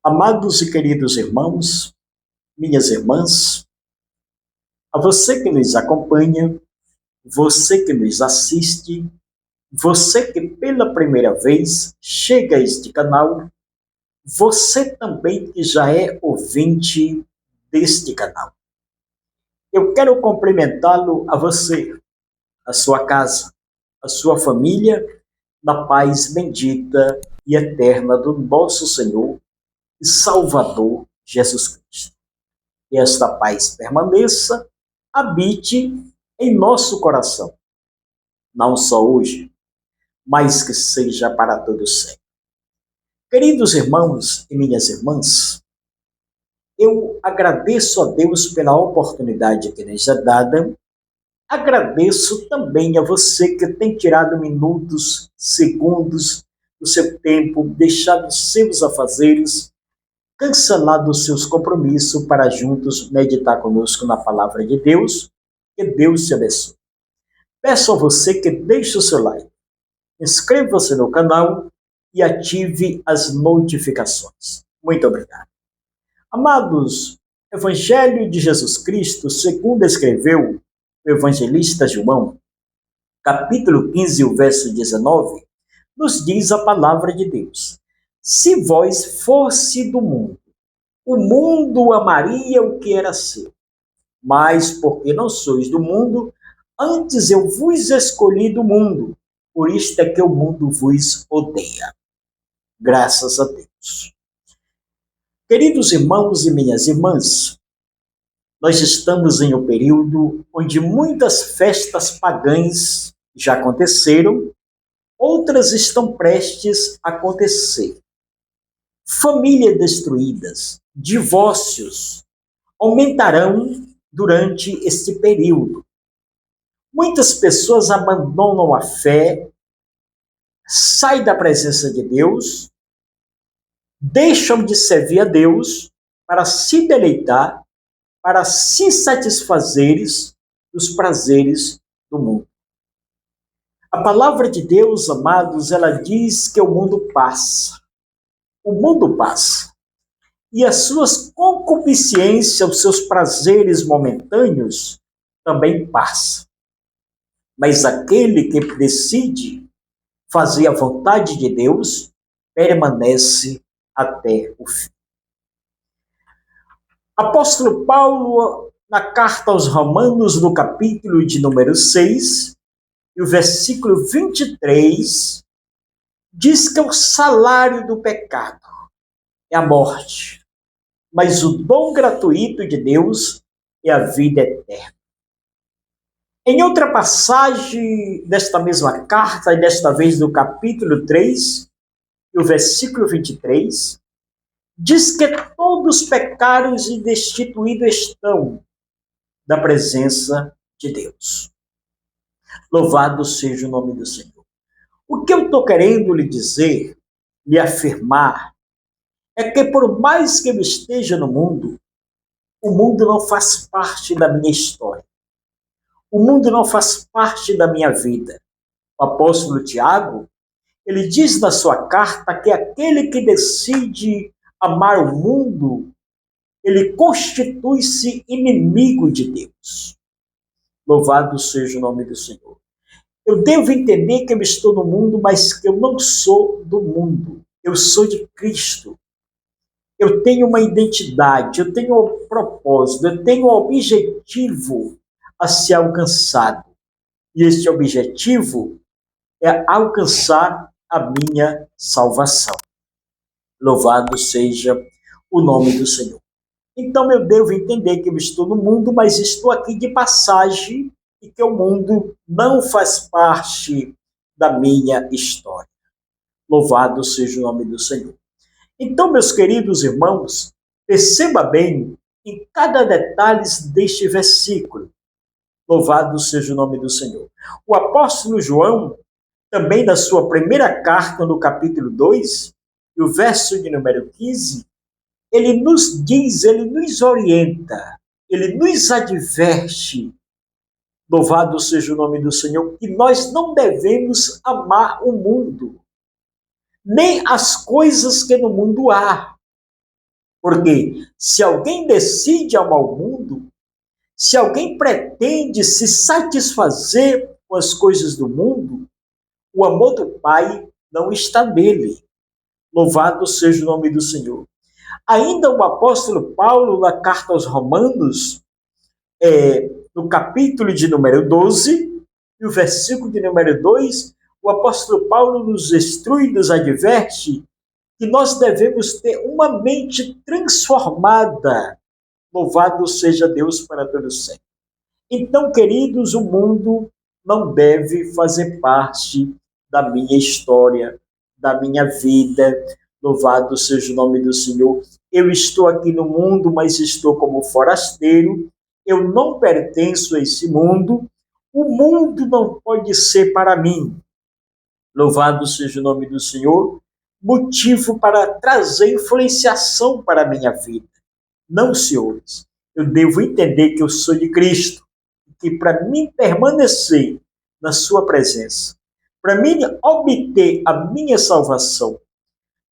Amados e queridos irmãos, minhas irmãs, a você que nos acompanha, você que nos assiste, você que pela primeira vez chega a este canal, você também que já é ouvinte deste canal. Eu quero cumprimentá-lo a você, a sua casa, a sua família, na paz bendita e eterna do nosso Senhor e Salvador Jesus Cristo. Que esta paz permaneça, habite em nosso coração, não só hoje, mas que seja para todo sempre. Queridos irmãos e minhas irmãs, eu agradeço a Deus pela oportunidade que nos é dada, agradeço também a você que tem tirado minutos, segundos do seu tempo, deixado seus afazeres, cancelado os seus compromissos para juntos meditar conosco na palavra de Deus. Que Deus te abençoe. Peço a você que deixe o seu like, inscreva-se no canal e ative as notificações. Muito obrigado. Amados, Evangelho de Jesus Cristo, segundo escreveu o evangelista João, capítulo 15, o verso 19, nos diz a palavra de Deus: se vós fosse do mundo, o mundo amaria o que era seu. Mas porque não sois do mundo, antes eu vos escolhi do mundo. Por isto é que o mundo vos odeia. Graças a Deus. Queridos irmãos e minhas irmãs, nós estamos em um período onde muitas festas pagãs já aconteceram, outras estão prestes a acontecer. Famílias destruídas, divórcios aumentarão durante este período. Muitas pessoas abandonam a fé, saem da presença de Deus, deixam de servir a Deus para se deleitar, para se satisfazeres dos prazeres do mundo. A palavra de Deus, amados, ela diz que o mundo passa. O mundo passa. E as suas concupiscências, os seus prazeres momentâneos também passam. Mas aquele que decide fazer a vontade de Deus permanece até o fim. Apóstolo Paulo, na carta aos Romanos, no capítulo de número 6, e o versículo 23, diz que o salário do pecado é a morte, mas o dom gratuito de Deus é a vida eterna. Em outra passagem desta mesma carta, e desta vez no capítulo 3, e o versículo 23, diz que todos pecaram e destituídos estão da presença de Deus. Louvado seja o nome do Senhor. O que eu estou querendo lhe dizer, lhe afirmar, é que por mais que eu esteja no mundo, o mundo não faz parte da minha história. O mundo não faz parte da minha vida. O apóstolo Tiago, ele diz na sua carta que aquele que decide amar o mundo, ele constitui-se inimigo de Deus. Louvado seja o nome do Senhor. Eu devo entender que eu estou no mundo, mas que eu não sou do mundo. Eu sou de Cristo. Eu tenho uma identidade, eu tenho um propósito, eu tenho um objetivo a ser alcançado. E este objetivo é alcançar a minha salvação. Louvado seja o nome do Senhor. Então eu devo entender que eu estou no mundo, mas estou aqui de passagem e que o mundo não faz parte da minha história. Louvado seja o nome do Senhor. Então, meus queridos irmãos, perceba bem em cada detalhe deste versículo. Louvado seja o nome do Senhor. O apóstolo João, também na sua primeira carta, no capítulo 2, e o verso de número 15, ele nos diz, ele nos orienta, ele nos adverte, louvado seja o nome do Senhor, que nós não devemos amar o mundo, nem as coisas que no mundo há. Porque se alguém decide amar o mundo, se alguém pretende se satisfazer com as coisas do mundo, o amor do Pai não está nele. Louvado seja o nome do Senhor. Ainda o apóstolo Paulo, na carta aos Romanos, no capítulo de número 12, e o versículo de número 2, o apóstolo Paulo nos instrui, nos adverte que nós devemos ter uma mente transformada. Louvado seja Deus para todos sempre. Então, queridos, o mundo não deve fazer parte da minha história, da minha vida. Louvado seja o nome do Senhor. Eu estou aqui no mundo, mas estou como forasteiro. Eu não pertenço a esse mundo. O mundo não pode ser para mim. Louvado seja o nome do Senhor. Motivo para trazer influenciação para a minha vida. Não, senhores. Eu devo entender que eu sou de Cristo. Que para mim permanecer na sua presença, para mim obter a minha salvação,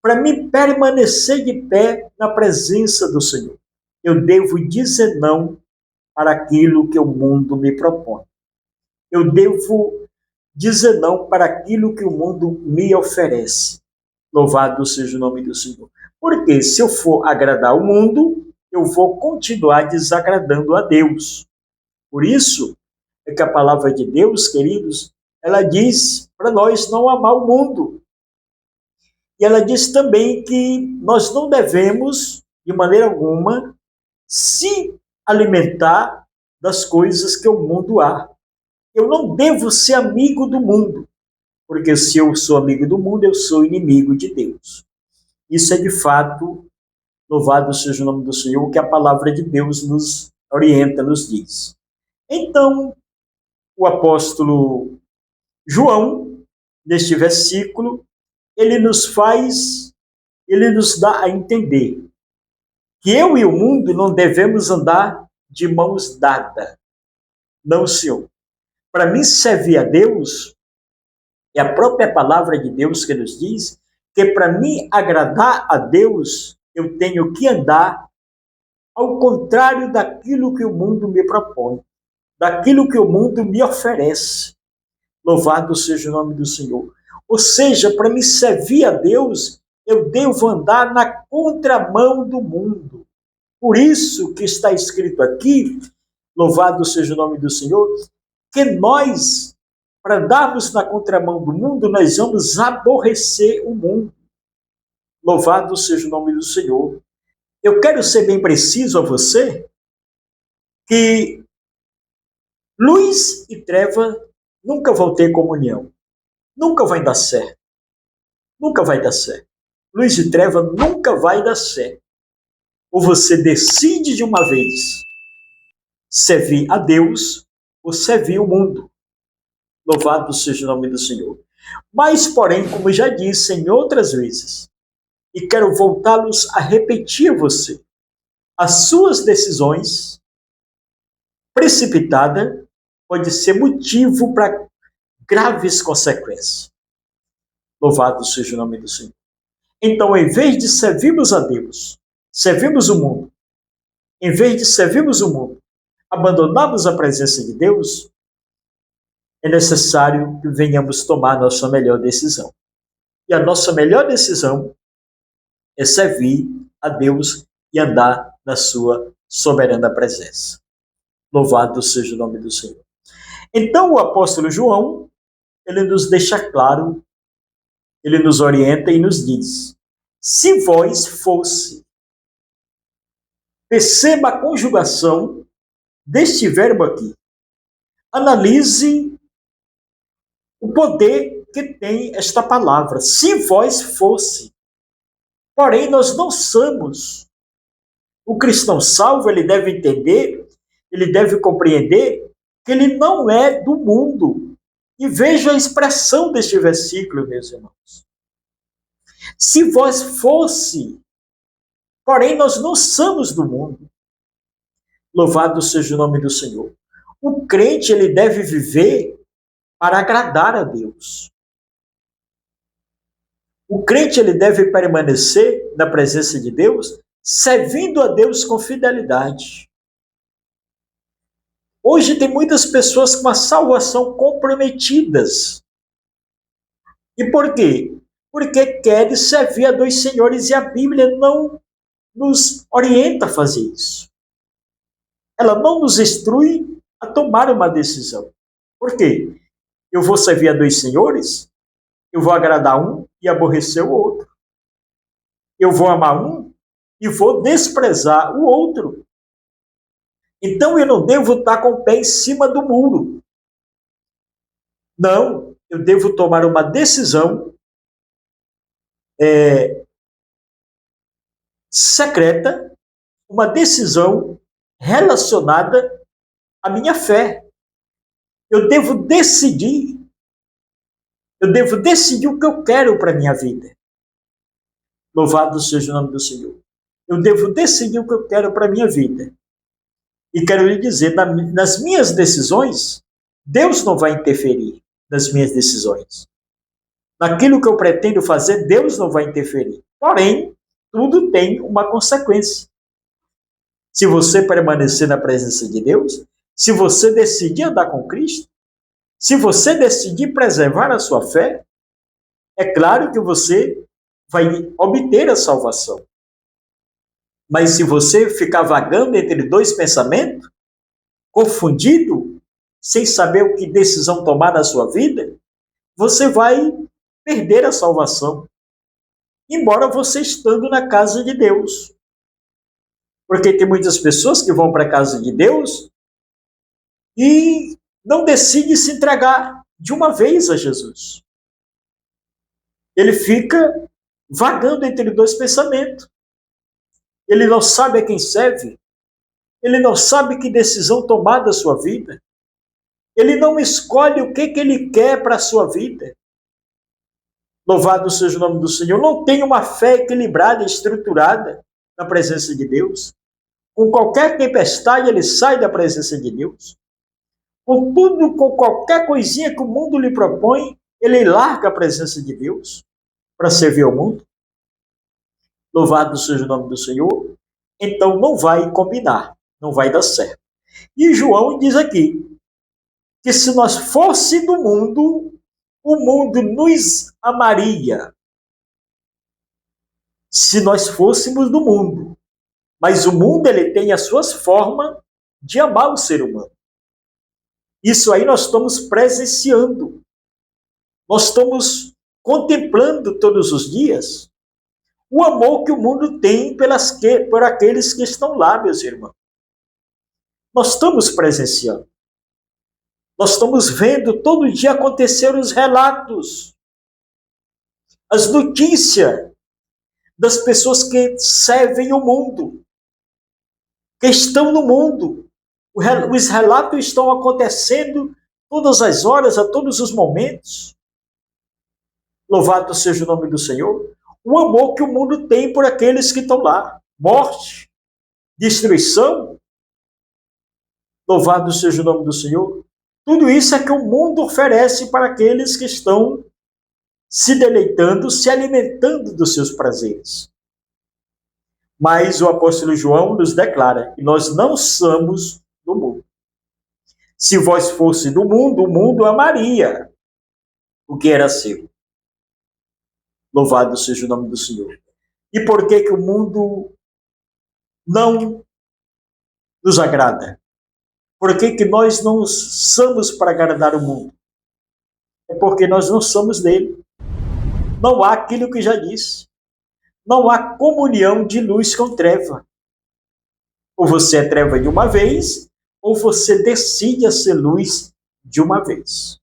para mim permanecer de pé na presença do Senhor, eu devo dizer não para aquilo que o mundo me propõe. Eu devo dizer não para aquilo que o mundo me oferece. Louvado seja o nome do Senhor. Porque se eu for agradar o mundo, eu vou continuar desagradando a Deus. Por isso é que a palavra de Deus, queridos, ela diz para nós não amar o mundo. E ela diz também que nós não devemos, de maneira alguma, se alimentar das coisas que o mundo há. Eu não devo ser amigo do mundo, porque se eu sou amigo do mundo, eu sou inimigo de Deus. Isso é de fato, louvado seja o nome do Senhor, que a palavra de Deus nos orienta, nos diz. Então, o apóstolo João, neste versículo, ele nos dá a entender que eu e o mundo não devemos andar de mãos dadas. Não, senhor. Para mim, servir a Deus, é a própria palavra de Deus que nos diz que para mim agradar a Deus, eu tenho que andar ao contrário daquilo que o mundo me propõe, daquilo que o mundo me oferece. Louvado seja o nome do Senhor. Ou seja, para me servir a Deus, eu devo andar na contramão do mundo. Por isso que está escrito aqui, louvado seja o nome do Senhor, que nós, para andarmos na contramão do mundo, nós vamos aborrecer o mundo. Louvado seja o nome do Senhor. Eu quero ser bem preciso a você que luz e treva nunca vão ter comunhão. Nunca vai dar certo. Nunca vai dar certo. Luz e treva nunca vai dar certo. Ou você decide de uma vez servir a Deus ou servir o mundo. Louvado seja o nome do Senhor. Mas, porém, como já disse em outras vezes, e quero voltá-los a repetir a você, as suas decisões precipitadas pode ser motivo para graves consequências. Louvado seja o nome do Senhor. Então, em vez de servirmos a Deus, servimos o mundo. Em vez de servirmos o mundo, abandonarmos a presença de Deus, é necessário que venhamos tomar a nossa melhor decisão. E a nossa melhor decisão é servir a Deus e andar na sua soberana presença. Louvado seja o nome do Senhor. Então, o apóstolo João, ele nos deixa claro, ele nos orienta e nos diz: se vós fosse, perceba a conjugação deste verbo aqui. Analise o poder que tem esta palavra. Se vós fosse. Porém, nós não somos. O cristão salvo, ele deve entender, ele deve compreender que ele não é do mundo. E veja a expressão deste versículo, meus irmãos. Se vós fosse, porém nós não somos do mundo. Louvado seja o nome do Senhor. O crente, ele deve viver para agradar a Deus. O crente, ele deve permanecer na presença de Deus servindo a Deus com fidelidade. Hoje tem muitas pessoas com a salvação comprometidas. E por quê? Porque querem servir a dois senhores e a Bíblia não nos orienta a fazer isso. Ela não nos instrui a tomar uma decisão. Por quê? Eu vou servir a dois senhores, eu vou agradar um e aborrecer o outro. Eu vou amar um e vou desprezar o outro. Então eu não devo estar com o pé em cima do muro. Não, eu devo tomar uma decisão secreta, uma decisão relacionada à minha fé. Eu devo decidir o que eu quero para a minha vida. Louvado seja o nome do Senhor. Eu devo decidir o que eu quero para a minha vida. E quero lhe dizer, nas minhas decisões, Deus não vai interferir nas minhas decisões. Naquilo que eu pretendo fazer, Deus não vai interferir. Porém, tudo tem uma consequência. Se você permanecer na presença de Deus, se você decidir andar com Cristo, se você decidir preservar a sua fé, é claro que você vai obter a salvação. Mas se você ficar vagando entre dois pensamentos, confundido, sem saber o que decisão tomar na sua vida, você vai perder a salvação. Embora você estando na casa de Deus. Porque tem muitas pessoas que vão para a casa de Deus e não decidem se entregar de uma vez a Jesus. Ele fica vagando entre dois pensamentos. Ele não sabe a quem serve. Ele não sabe que decisão tomar da sua vida. Ele não escolhe o que ele quer para a sua vida. Louvado seja o nome do Senhor. Não tem uma fé equilibrada, estruturada na presença de Deus. Com qualquer tempestade, ele sai da presença de Deus. Com qualquer coisinha que o mundo lhe propõe, ele larga a presença de Deus para servir ao mundo. Louvado seja o nome do Senhor. Então não vai combinar, não vai dar certo. E João diz aqui que se nós fosse do mundo, o mundo nos amaria. Se nós fôssemos do mundo. Mas o mundo ele tem as suas formas de amar o ser humano. Isso aí nós estamos presenciando. Nós estamos contemplando todos os dias o amor que o mundo tem por aqueles que estão lá, meus irmãos. Nós estamos presenciando. Nós estamos vendo todo dia acontecer os relatos, as notícias das pessoas que servem o mundo, que estão no mundo. Os relatos estão acontecendo todas as horas, a todos os momentos. Louvado seja o nome do Senhor. O amor que o mundo tem por aqueles que estão lá. Morte, destruição. Louvado seja o nome do Senhor. Tudo isso é que o mundo oferece para aqueles que estão se deleitando, se alimentando dos seus prazeres. Mas o apóstolo João nos declara que nós não somos do mundo. Se vós fosse do mundo, o mundo amaria o que era seu. Louvado seja o nome do Senhor. E por que o mundo não nos agrada? Por que nós não somos para agradar o mundo? É porque nós não somos dele. Não há aquilo que já disse. Não há comunhão de luz com treva. Ou você é treva de uma vez, ou você decide a ser luz de uma vez.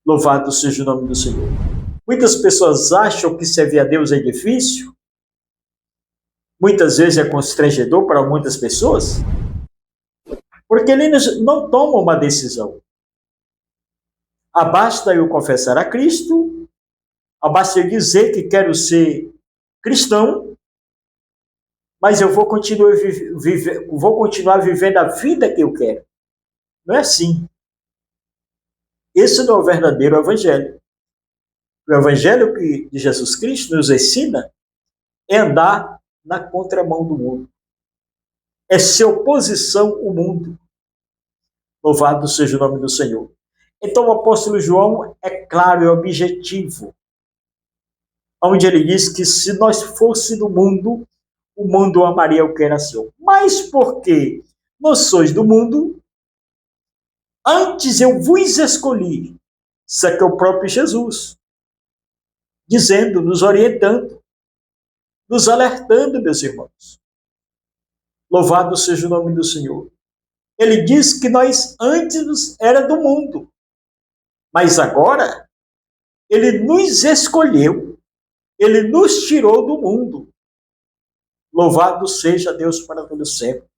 Louvado seja o nome do Senhor. Muitas pessoas acham que servir a Deus é difícil. Muitas vezes é constrangedor para muitas pessoas. Porque eles não tomam uma decisão. Basta eu confessar a Cristo, basta eu dizer que quero ser cristão, mas eu vou continuar vivendo a vida que eu quero. Não é assim. Esse não é o verdadeiro evangelho. O evangelho que Jesus Cristo nos ensina é andar na contramão do mundo, é ser oposição ao mundo. Louvado seja o nome do Senhor. Então o apóstolo João é claro e objetivo, onde ele diz que se nós fosse do mundo, o mundo amaria o que era seu. Mas porque nós sois do mundo, antes eu vos escolhi. Isso aqui é o próprio Jesus, dizendo, nos orientando, nos alertando, meus irmãos. Louvado seja o nome do Senhor. Ele diz que nós antes era do mundo, mas agora ele nos escolheu, ele nos tirou do mundo. Louvado seja Deus para todo sempre.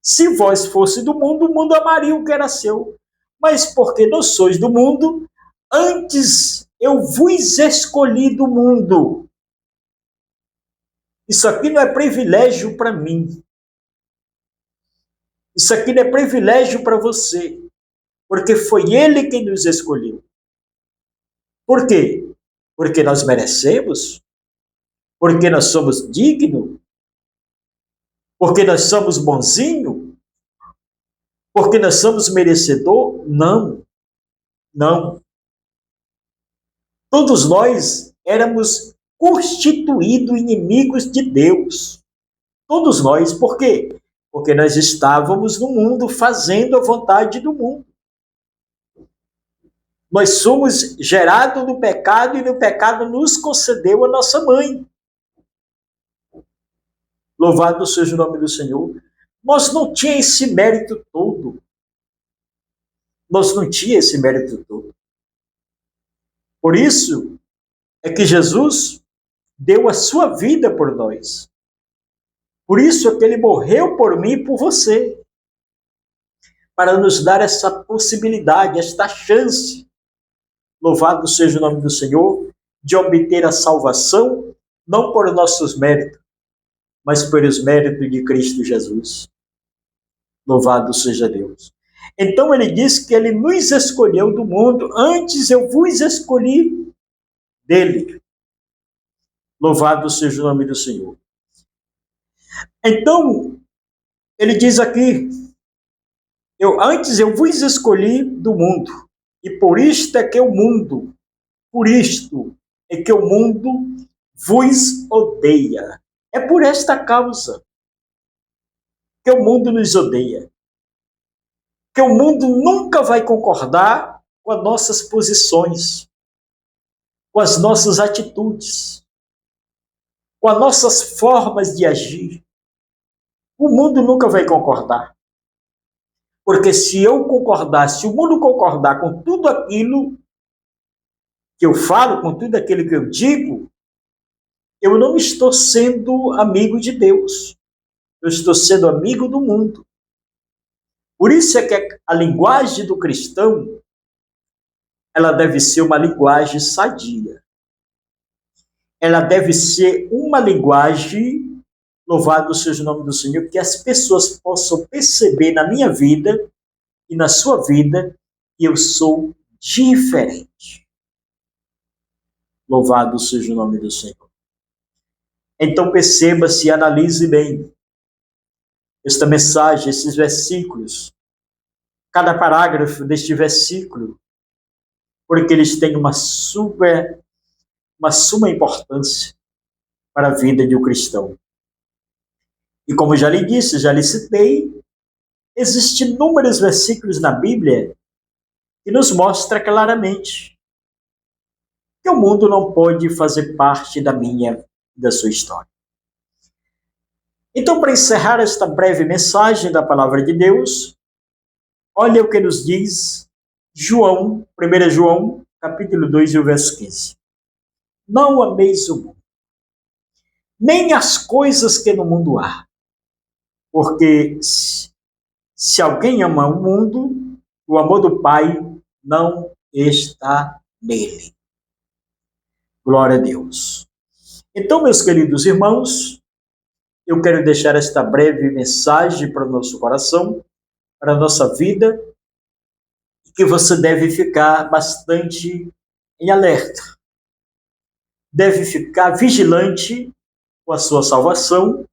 Se vós fosse do mundo, o mundo amaria o que era seu. Mas porque não sois do mundo, antes eu vos escolhi do mundo. Isso aqui não é privilégio para mim. Isso aqui não é privilégio para você. Porque foi ele quem nos escolheu. Por quê? Porque nós merecemos? Porque nós somos dignos? Porque nós somos bonzinhos? Porque nós somos merecedor? Não, não. Todos nós éramos constituídos inimigos de Deus. Todos nós. Por quê? Porque nós estávamos no mundo fazendo a vontade do mundo. Nós somos gerados no pecado e no pecado nos concedeu a nossa mãe. Louvado seja o nome do Senhor. Nós não tínhamos esse mérito todo. Nós não tínhamos esse mérito todo. Por isso é que Jesus deu a sua vida por nós. Por isso é que ele morreu por mim e por você. Para nos dar essa possibilidade, esta chance. Louvado seja o nome do Senhor, de obter a salvação, não por nossos méritos, mas pelos méritos de Cristo Jesus. Louvado seja Deus. Então ele diz que ele nos escolheu do mundo, antes eu vos escolhi dele. Louvado seja o nome do Senhor. Então, ele diz aqui, antes eu vos escolhi do mundo, e por isto é que o mundo, por isto é que o mundo vos odeia. É por esta causa que o mundo nos odeia. Que o mundo nunca vai concordar com as nossas posições, com as nossas atitudes, com as nossas formas de agir. O mundo nunca vai concordar. Porque se eu concordar, se o mundo concordar com tudo aquilo que eu falo, com tudo aquilo que eu digo, eu não estou sendo amigo de Deus. Eu estou sendo amigo do mundo. Por isso é que a linguagem do cristão, ela deve ser uma linguagem sadia. Ela deve ser uma linguagem, louvado seja o nome do Senhor, que as pessoas possam perceber na minha vida e na sua vida que eu sou diferente. Louvado seja o nome do Senhor. Então perceba-se e analise bem esta mensagem, esses versículos, cada parágrafo deste versículo, porque eles têm uma suma importância para a vida de um cristão. E como já lhe disse, já lhe citei, existem inúmeros versículos na Bíblia que nos mostra claramente que o mundo não pode fazer parte da minha e da sua história. Então, para encerrar esta breve mensagem da palavra de Deus, olha o que nos diz João, 1 João, capítulo 2, e o verso 15. Não ameis o mundo, nem as coisas que no mundo há. Porque se alguém ama o mundo, o amor do Pai não está nele. Glória a Deus. Então, meus queridos irmãos, eu quero deixar esta breve mensagem para o nosso coração, para a nossa vida, que você deve ficar bastante em alerta. Deve ficar vigilante com a sua salvação,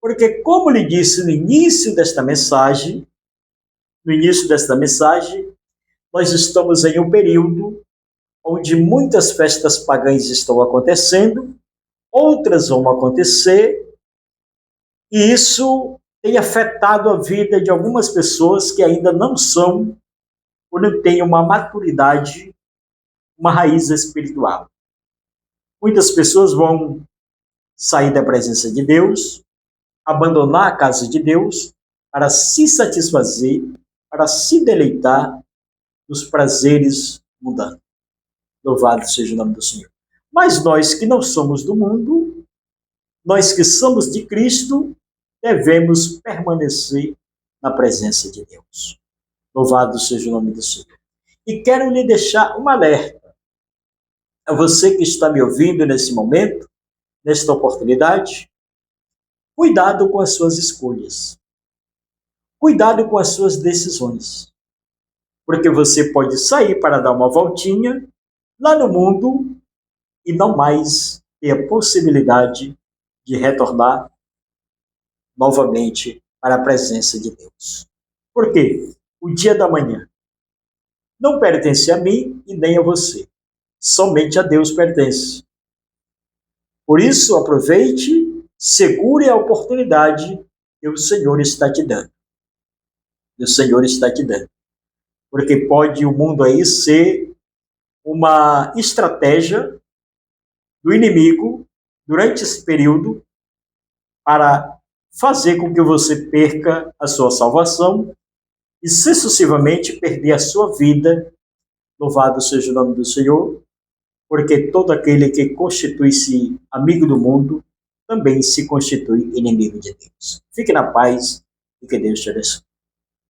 porque, como lhe disse no início desta mensagem, nós estamos em um período onde muitas festas pagãs estão acontecendo, outras vão acontecer, e isso tem afetado a vida de algumas pessoas que ainda não são ou não têm uma maturidade, uma raiz espiritual. Muitas pessoas vão sair da presença de Deus, abandonar a casa de Deus para se satisfazer, para se deleitar nos prazeres mundanos. Louvado seja o nome do Senhor. Mas nós que não somos do mundo, nós que somos de Cristo, devemos permanecer na presença de Deus. Louvado seja o nome do Senhor. E quero lhe deixar um alerta a você que está me ouvindo nesse momento, nesta oportunidade. Cuidado com as suas escolhas. Cuidado com as suas decisões. Porque você pode sair para dar uma voltinha lá no mundo e não mais ter a possibilidade de retornar novamente para a presença de Deus. Por quê? O dia da manhã não pertence a mim e nem a você. Somente a Deus pertence. Por isso, aproveite, segure a oportunidade que o Senhor está te dando. O Senhor está te dando. Porque pode o mundo aí ser uma estratégia do inimigo durante esse período para fazer com que você perca a sua salvação e sucessivamente perder a sua vida. Louvado seja o nome do Senhor, porque todo aquele que constitui-se amigo do mundo também se constitui inimigo de Deus. Fique na paz e que Deus te abençoe.